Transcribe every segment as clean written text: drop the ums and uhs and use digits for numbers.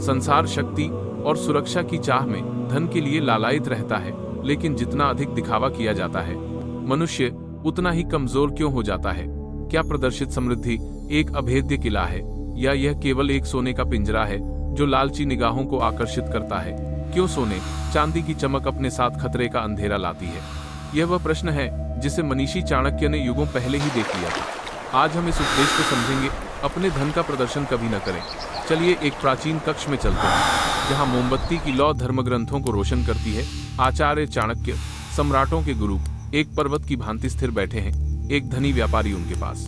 संसार शक्ति और सुरक्षा की चाह में धन के लिए लालायित रहता है, लेकिन जितना अधिक दिखावा किया जाता है मनुष्य उतना ही कमजोर क्यों हो जाता है? क्या प्रदर्शित समृद्धि एक अभेद्य किला है, या यह केवल एक सोने का पिंजरा है जो लालची निगाहों को आकर्षित करता है? क्यों सोने चांदी की चमक अपने साथ खतरे का अंधेरा लाती है? यह वह प्रश्न है जिसे मनीषी चाणक्य ने युगों पहले ही देख लिया था। आज हम इस उपदेश को समझेंगे, अपने धन का प्रदर्शन कभी न करें। चलिए एक प्राचीन कक्ष में चलते हैं, जहां मोमबत्ती की लौ धर्मग्रंथों को रोशन करती है। आचार्य चाणक्य, सम्राटों के गुरु, एक पर्वत की भांति स्थिर बैठे हैं। एक धनी व्यापारी उनके पास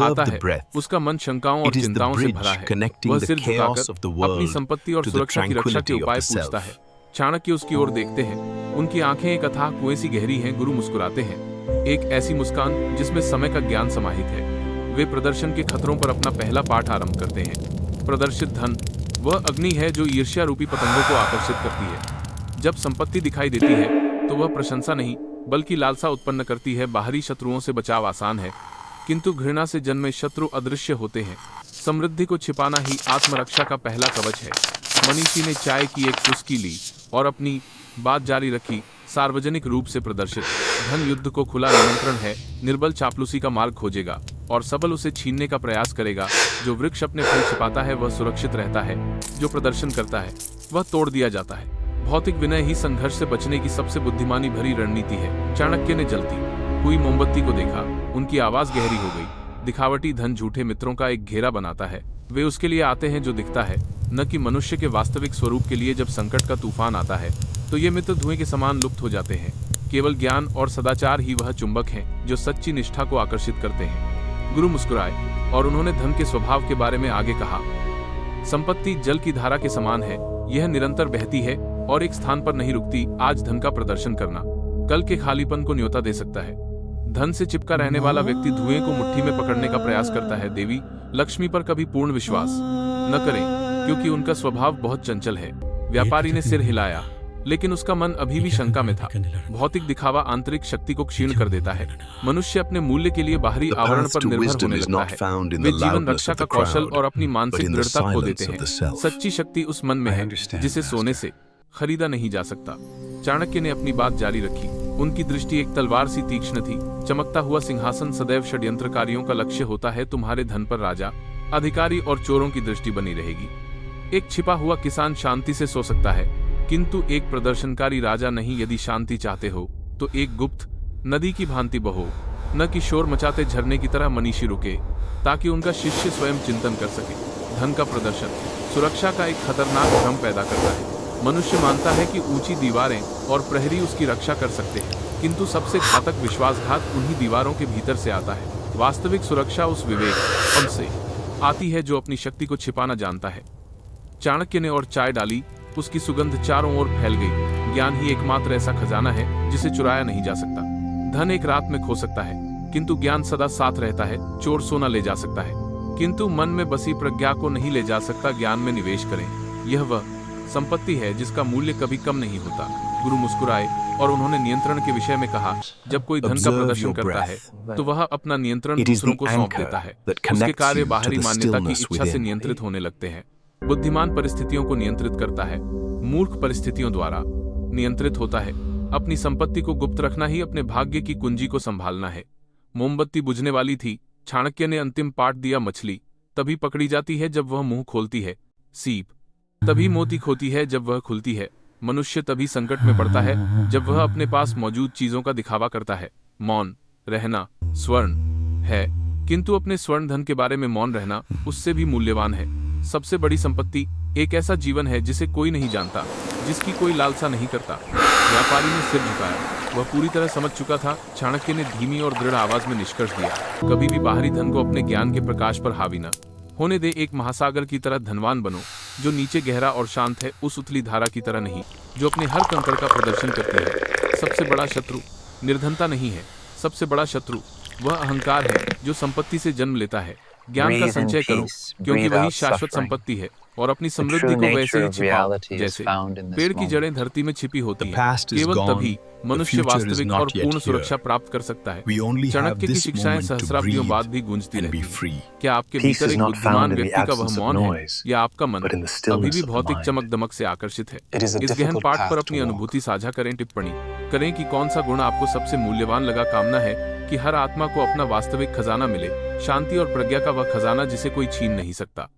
आता है। उसका मन शंकाओं और चिंताओं से भरा है। वह सिर झुकाकर अपनी संपत्ति और सुरक्षा की रक्षा के उपाय पूछता है। चाणक्य उसकी ओर देखते हैं। उनकी आंखें एक अथाह कुएं सी गहरी हैं। गुरु मुस्कुराते हैं, एक ऐसी मुस्कान जिसमें समय का ज्ञान समाहित है। वे प्रदर्शन के खतरों पर अपना पहला पाठ आरंभ करते हैं। प्रदर्शित धन वह अग्नि है जो ईर्ष्या रूपी पतंगों को आकर्षित करती है। जब संपत्ति दिखाई देती है तो वह प्रशंसा नहीं बल्कि लालसा उत्पन्न करती है। बाहरी शत्रुओं से बचाव आसान है, किंतु घृणा से जन्मे शत्रु अदृश्य होते हैं। समृद्धि को छिपाना ही आत्मरक्षा का पहला कवच है। मनीषी ने चाय की एक चुस्की ली और अपनी बात जारी रखी। सार्वजनिक रूप से प्रदर्शित धन युद्ध को खुला निमंत्रण है। निर्बल चापलूसी का मार्ग खोजेगा और सबल उसे छीनने का प्रयास करेगा। जो वृक्ष अपने फल छिपाता है वह सुरक्षित रहता है, जो प्रदर्शन करता है वह तोड़ दिया जाता है। भौतिक विनय ही संघर्ष से बचने की सबसे बुद्धिमानी भरी रणनीति है। चाणक्य ने जलती हुई मोमबत्ती को देखा। उनकी आवाज गहरी हो गई। दिखावटी धन झूठे मित्रों का एक घेरा बनाता है। वे उसके लिए आते हैं जो दिखता है, न कि मनुष्य के वास्तविक स्वरूप के लिए। जब संकट का तूफान आता है तो ये मित्र धुएं के समान लुप्त हो जाते हैं। केवल ज्ञान और सदाचार ही वह चुंबक हैं जो सच्ची निष्ठा को आकर्षित करते हैं। गुरु मुस्कुराए और उन्होंने धन के स्वभाव के बारे में आगे कहा। संपत्ति जल की धारा के समान है। यह निरंतर बहती है और एक स्थान पर नहीं रुकती। आज धन का प्रदर्शन करना कल के खालीपन को न्योता दे सकता है। धन से चिपका रहने वाला व्यक्ति धुएं को मुट्ठी में पकड़ने का प्रयास करता है। देवी लक्ष्मी पर कभी पूर्ण विश्वास न करें, क्योंकि उनका स्वभाव बहुत चंचल है। व्यापारी ने सिर हिलाया, लेकिन उसका मन अभी भी शंका में था। भौतिक दिखावा आंतरिक शक्ति को क्षीण कर देता है। मनुष्य अपने मूल्य के लिए बाहरी आवरण पर निर्भर होने लगता है। वे जीवन रक्षा का कौशल और अपनी मानसिक दृढ़ता खो देते हैं। सच्ची शक्ति उस मन में है जिसे सोने से खरीदा नहीं जा सकता। चाणक्य ने अपनी बात जारी रखी। उनकी दृष्टि एक तलवार सी तीक्ष्ण थी। चमकता हुआ सिंहासन सदैव षड्यंत्रकारियों का लक्ष्य होता है। तुम्हारे धन पर राजा, अधिकारी और चोरों की दृष्टि बनी रहेगी। एक छिपा हुआ किसान शांति से सो सकता है, किंतु एक प्रदर्शनकारी राजा नहीं। यदि शांति चाहते हो तो एक गुप्त नदी की भांति बहो, न कि शोर मचाते झरने की तरह। मनीषी रुके ताकि उनका शिष्य स्वयं चिंतन कर सके। धन का प्रदर्शन सुरक्षा का एक खतरनाक भ्रम पैदा करता है। मनुष्य मानता है कि ऊंची दीवारें और प्रहरी उसकी रक्षा कर सकते हैं, किंतु सबसे घातक विश्वासघात उन्हीं दीवारों के भीतर से आता है। वास्तविक सुरक्षा उस विवेक से आती है जो अपनी शक्ति को छिपाना जानता है। चाणक्य ने और चाय डाली। उसकी सुगंध चारों ओर फैल गई। ज्ञान ही एकमात्र ऐसा खजाना है जिसे चुराया नहीं जा सकता। धन एक रात में खो सकता है, किंतु ज्ञान सदा साथ रहता है। चोर सोना ले जा सकता है, किंतु मन में बसी प्रज्ञा को नहीं ले जा सकता। ज्ञान में निवेश करें, यह वह संपत्ति है जिसका मूल्य कभी कम नहीं होता। गुरु मुस्कुराए और उन्होंने नियंत्रण के विषय में कहा। जब कोई धन का प्रदर्शन करता है तो वह अपना नियंत्रण दूसरों को सौंप देता है। उसके कार्य बाहरी मान्यता की इच्छा से नियंत्रित होने लगते हैं। बुद्धिमान परिस्थितियों को नियंत्रित करता है, मूर्ख परिस्थितियों द्वारा नियंत्रित होता है। अपनी संपत्ति को गुप्त रखना ही अपने भाग्य की कुंजी को संभालना है। मोमबत्ती बुझने वाली थी। चाणक्य ने अंतिम पाठ दिया। मछली तभी पकड़ी जाती है जब वह मुंह खोलती है। सीप तभी मोती खोती है जब वह खुलती है। मनुष्य तभी संकट में पड़ता है जब वह अपने पास मौजूद चीजों का दिखावा करता है। मौन रहना स्वर्ण है, किंतु अपने स्वर्ण धन के बारे में मौन रहना उससे भी मूल्यवान है। सबसे बड़ी संपत्ति एक ऐसा जीवन है जिसे कोई नहीं जानता, जिसकी कोई लालसा नहीं करता। व्यापारी ने सिर झुकाया। वह पूरी तरह समझ चुका था। चाणक्य ने धीमी और दृढ़ आवाज में निष्कर्ष दिया। कभी भी बाहरी धन को अपने ज्ञान के प्रकाश पर हावी न होने दे। एक महासागर की तरह धनवान बनो जो नीचे गहरा और शांत है, उस उथली धारा की तरह नहीं जो अपने हर कंकड़ का प्रदर्शन करती है। सबसे बड़ा शत्रु निर्धनता नहीं है, सबसे बड़ा शत्रु वह अहंकार है जो संपत्ति से जन्म लेता है। ज्ञान का संचय करो, क्योंकि वही शाश्वत संपत्ति है। और अपनी The समृद्धि true को वैसे nature he of छिपाओ reality is जैसे found in this पेड़ की जड़ें moment. धरती में छिपी होती The हैं। past is केवल gone, तभी the मनुष्य future is वास्तविक not और yet पूर्ण here. सुरक्षा प्राप्त कर सकता है। We only have चाणक्य की this शिक्षाएं moment to सहस्राब्दियों बाद breathe भी गूंजती and be रहती हैं। free. क्या आपके Peace भीतर is एक not बुद्धिमान found in the व्यक्ति का वह absence of मौन है noise, या आपका मन but in the अभी stillness भी of the भौतिक mind. चमक दमक से आकर्षित है? It is a इस गहन difficult पाठ path पर to अपनी walk. अनुभूति साझा करें। टिप्पणी करें कि कौन सा गुण आपको सबसे मूल्यवान लगा। कामना है कि हर आत्मा को अपना वास्तविक खजाना मिले, शांति और प्रज्ञा का वह खजाना जिसे कोई छीन नहीं सकता।